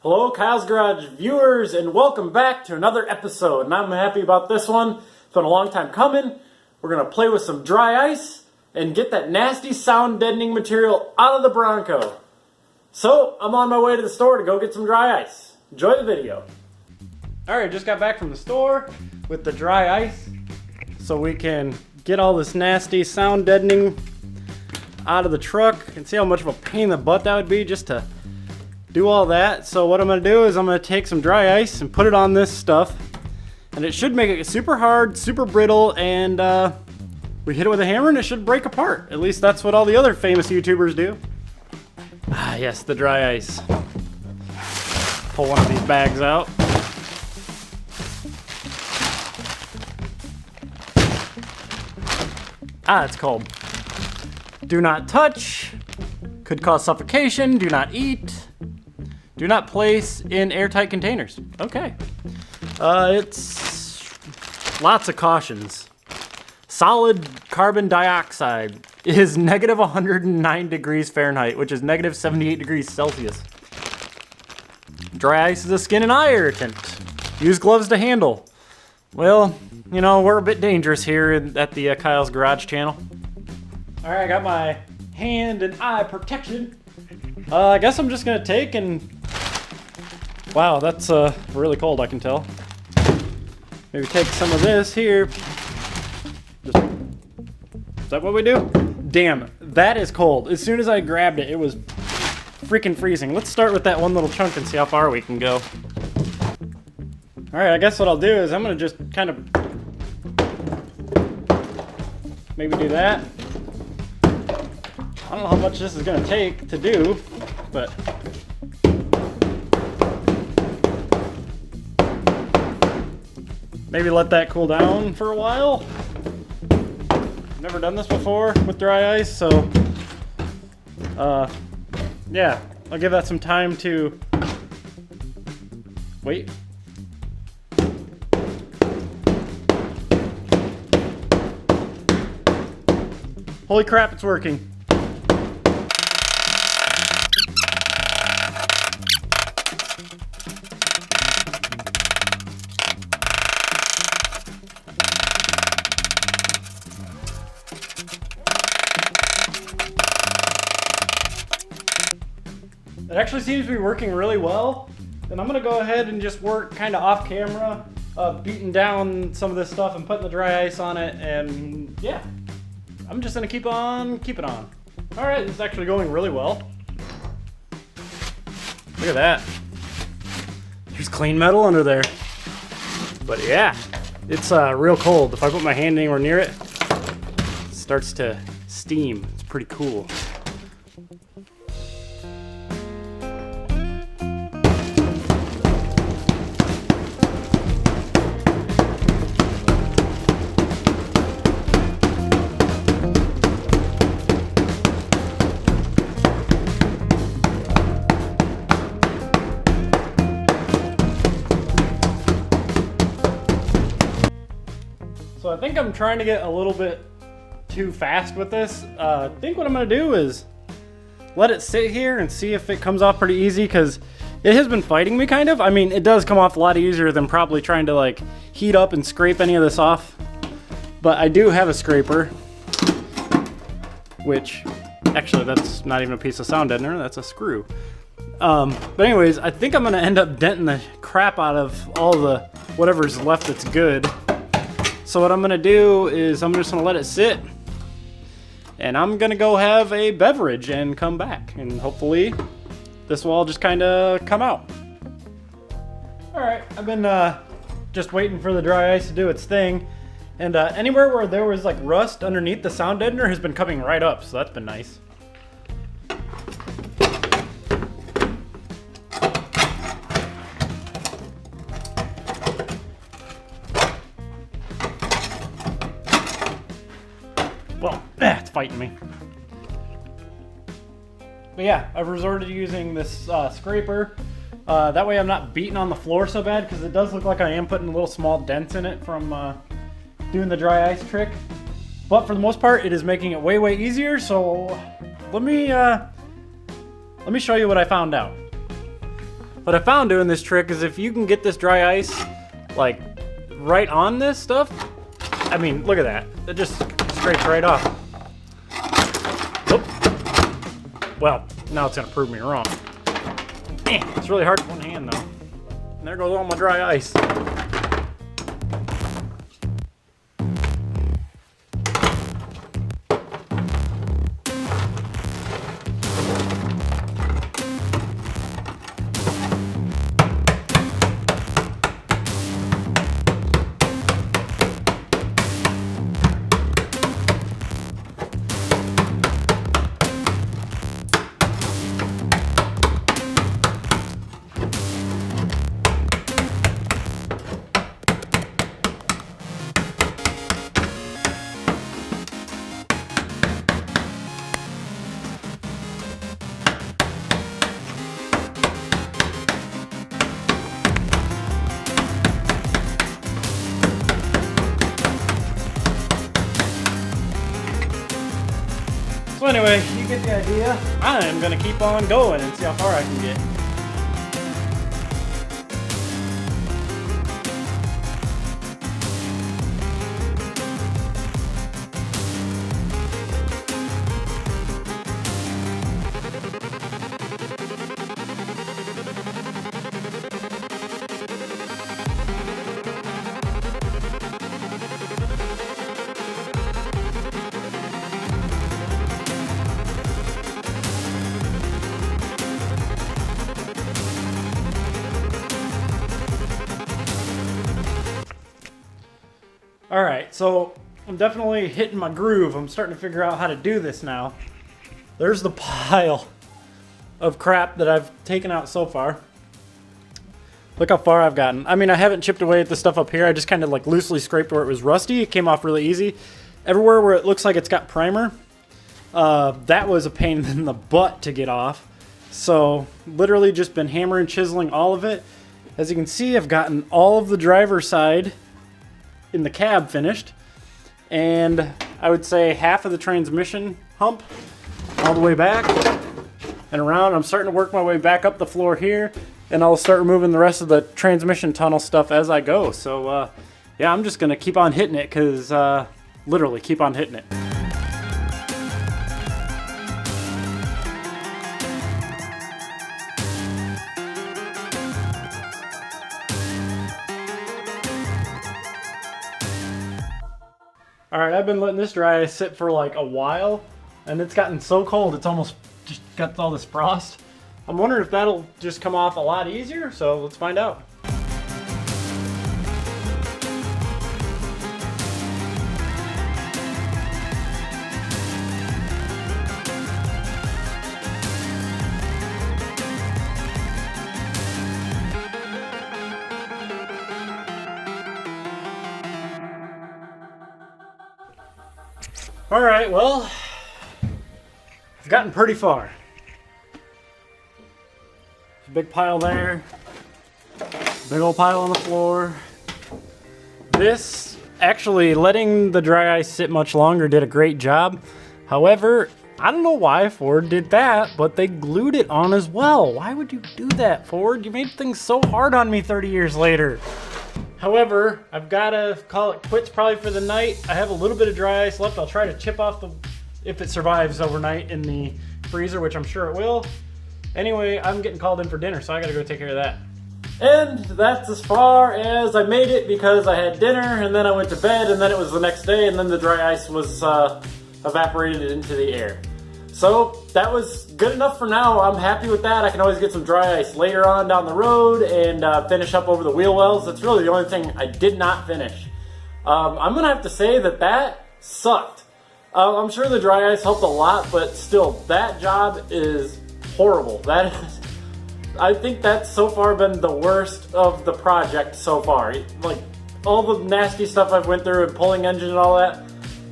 Hello, Kyle's Garage viewers, and welcome back to another episode. And I'm happy about this one. It's been a long time coming. We're going to play with some dry ice and get that nasty sound deadening material out of the Bronco. So, I'm on my way to the store to go get some dry ice. Enjoy the video. Alright, just got back from the store with the dry ice so we can get all this nasty sound deadening out of the truck and see how much of a pain in the butt that would be just to do all that. So what I'm going to do is I'm going to take some dry ice and put it on this stuff, and it should make it super hard, super brittle, and we hit it with a hammer and it should break apart. At least that's what all the other famous YouTubers do. Ah yes, the dry ice. Pull one of these bags out. Ah, it's cold. Do not touch. Could cause suffocation. Do not eat. Do not place in airtight containers. Okay. It's lots of cautions. Solid carbon dioxide is negative 109 degrees Fahrenheit, which is negative 78 degrees Celsius. Dry ice is a skin and eye irritant. Use gloves to handle. Well, you know, we're a bit dangerous here at the Kyle's Garage channel. All right, I got my hand and eye protection. I guess I'm just gonna take and... Wow, that's really cold, I can tell. Maybe take some of this here. Is that what we do? Damn, that is cold. As soon as I grabbed it, it was freaking freezing. Let's start with that one little chunk and see how far we can go. Alright, I guess what I'll do is I'm gonna just kind of maybe do that. I don't know how much this is gonna take to do, but maybe let that cool down for a while. I've never done this before with dry ice, so yeah, I'll give that some time to wait. Holy crap, it's working. It actually seems to be working really well. And I'm gonna go ahead and just work kind of off camera, beating down some of this stuff and putting the dry ice on it, and yeah. I'm just gonna keep on keeping on. All right, this is actually going really well. Look at that. There's clean metal under there. But yeah, it's real cold. If I put my hand anywhere near it, it starts to steam. It's pretty cool. So I think I'm trying to get a little bit too fast with this. I think what I'm gonna do is let it sit here and see if it comes off pretty easy, because it has been fighting me kind of. I mean, it does come off a lot easier than probably trying to like heat up and scrape any of this off. But I do have a scraper, which actually that's not even a piece of sound deadener, that's a screw. But anyways, I think I'm gonna end up denting the crap out of all the whatever's left that's good. So what I'm gonna do is I'm just gonna let it sit, and I'm gonna go have a beverage and come back, and hopefully this will all just kind of come out. All right, I've been just waiting for the dry ice to do its thing, and anywhere where there was like rust underneath the sound deadener has been coming right up, so that's been nice. Well, it's fighting me. But yeah, I've resorted to using this scraper. That way I'm not beating on the floor so bad, because it does look like I am putting little small dents in it from doing the dry ice trick. But for the most part, it is making it way, way easier. So let me show you what I found out. what I found doing this trick is if you can get this dry ice like right on this stuff, I mean, look at that. It just scrapes right off. Oop. Well, now it's gonna prove me wrong. It's really hard with one hand though. And there goes all my dry ice. So anyway, you get the idea. I'm gonna keep on going and see how far I can get. Alright, so I'm definitely hitting my groove. I'm starting to figure out how to do this now. There's the pile of crap that I've taken out so far. Look how far I've gotten. I mean, I haven't chipped away at the stuff up here. I just kind of like loosely scraped where it was rusty. It came off really easy. Everywhere where it looks like it's got primer, that was a pain in the butt to get off. So literally just been hammering, chiseling all of it. As you can see, I've gotten all of the driver's side in the cab finished, and I would say half of the transmission hump all the way back and around. I'm starting to work my way back up the floor here, and I'll start removing the rest of the transmission tunnel stuff as I go. So yeah, I'm just gonna keep on hitting it, because literally keep on hitting it. Alright, I've been letting this dry ice sit for like a while, and it's gotten so cold it's almost just got all this frost. I'm wondering if that'll just come off a lot easier, so let's find out. Alright, well, I've gotten pretty far. There's a big pile there, big old pile on the floor. This, actually letting the dry ice sit much longer did a great job. However, I don't know why Ford did that, but they glued it on as well. Why would you do that, Ford? You made things so hard on me 30 years later. However, I've got to call it quits probably for the night. I have a little bit of dry ice left. I'll try to chip off if it survives overnight in the freezer, which I'm sure it will. Anyway, I'm getting called in for dinner, so I got to go take care of that. And that's as far as I made it, because I had dinner, and then I went to bed, and then it was the next day, and then the dry ice was evaporated into the air. So that was good enough for now. I'm happy with that. I can always get some dry ice later on down the road and finish up over the wheel wells. That's really the only thing I did not finish. I'm gonna have to say that sucked. I'm sure the dry ice helped a lot, but still, that job is horrible. I think that's so far been the worst of the project so far. Like, all the nasty stuff I've went through and pulling engine and all that,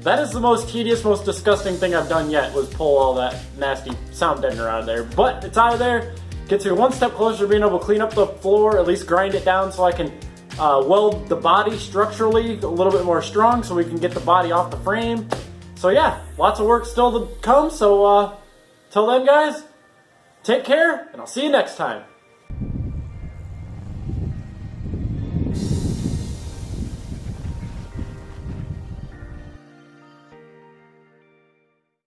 that is the most tedious, most disgusting thing I've done yet, was pull all that nasty sound deadener out of there. But it's out of there. Gets me one step closer to being able to clean up the floor, at least grind it down so I can weld the body structurally a little bit more strong so we can get the body off the frame. So yeah, lots of work still to come. So till then, guys, take care, and I'll see you next time.